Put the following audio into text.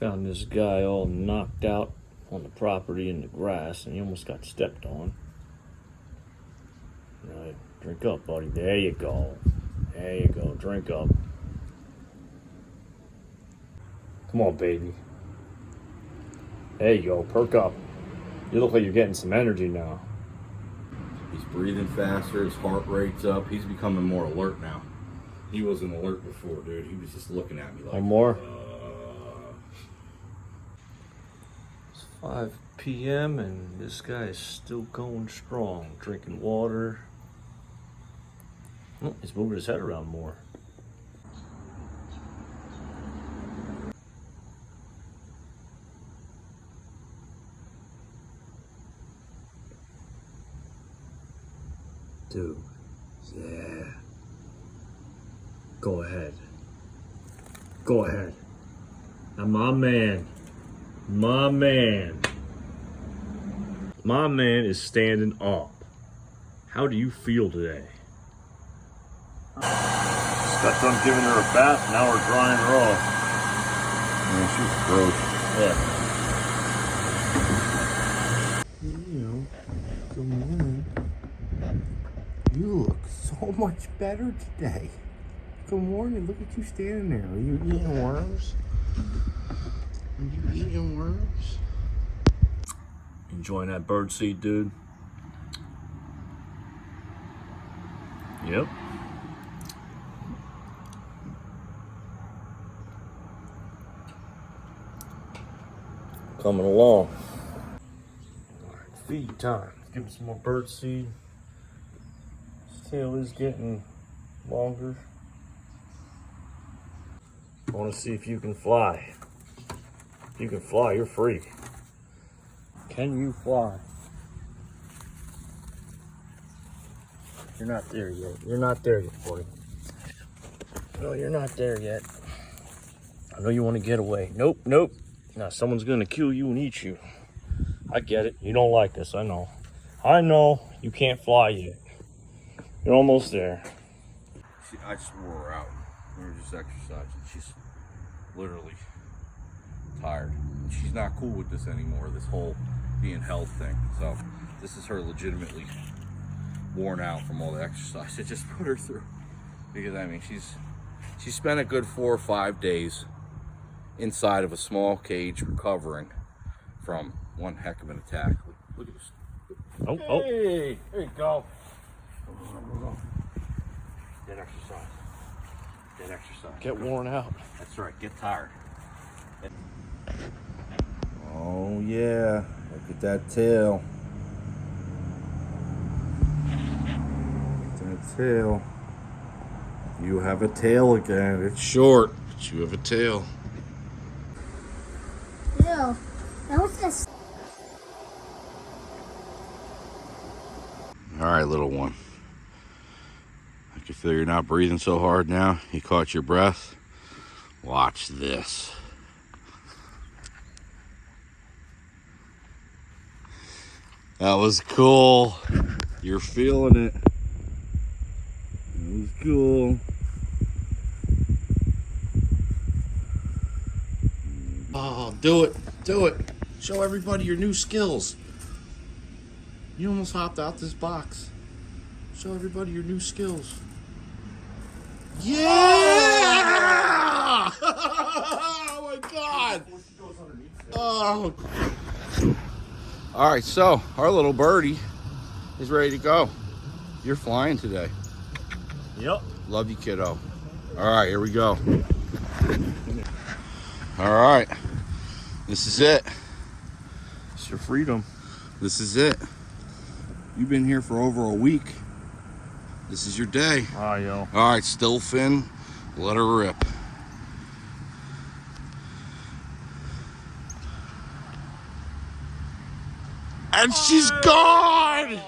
Found this guy all knocked out on the property in the grass, and he almost got stepped on. Right, drink up, buddy. There you go. There you go. Drink up. Come on, baby. There you go. Perk up. You look like you're getting some energy now. He's breathing faster. His heart rate's up. He's becoming more alert now. He wasn't alert before, dude. He was just looking at me like... One more. It's 5 p.m. and this guy is still going strong. Drinking water. Oh, he's moving his head around more. Dude, yeah. Go ahead. Go ahead. Now, my man is standing up. How do you feel today? Just got done giving her a bath, now we're drying her off. Man, she's gross. Yeah. Good morning. You look so much better today. Good morning. Look at you standing there. Are you eating worms? Are you eating worms? Enjoying that bird seed, dude? Yep. Coming along. All right, feed time. Give him some more bird seed. His tail is getting longer. I want to see if you can fly. If you can fly, you're free. Can you fly? You're not there yet. You're not there yet, buddy. No, you're not there yet. I know you want to get away. Nope, nope. Now someone's gonna kill you and eat you. I get it. You don't like this, I know. I know you can't fly yet. You're almost there. I just wore her out. We were just exercising. She's literally tired. She's not cool with this anymore, this whole being held thing. So this is her legitimately worn out from all the exercise it just put her through. Because I mean, she's spent a good 4 or 5 days inside of a small cage recovering from one heck of an attack. Look at this. Oh, Hey, oh. there you go. Dead exercise. Dead exercise. Get worn out. That's right, get tired. Oh yeah, look at that tail. Look at that tail. You have a tail again. It's short, but you have a tail. Ew, that was just... All right, little one. I can feel you're not breathing so hard now. You caught your breath. Watch this. That was cool. You're feeling it. That was cool. Oh, do it. Do it. Show everybody your new skills. You almost hopped out this box. Show everybody your new skills. Yeah! Oh my God! Oh. All right, so our little birdie is ready to go. You're flying today. Yep. Love you, kiddo. All right, here we go. All right, this is it. It's your freedom. This is it. You've been here for over a week. This is your day. Ah, yo. All right, STILLFIN, let her rip. And she's gone!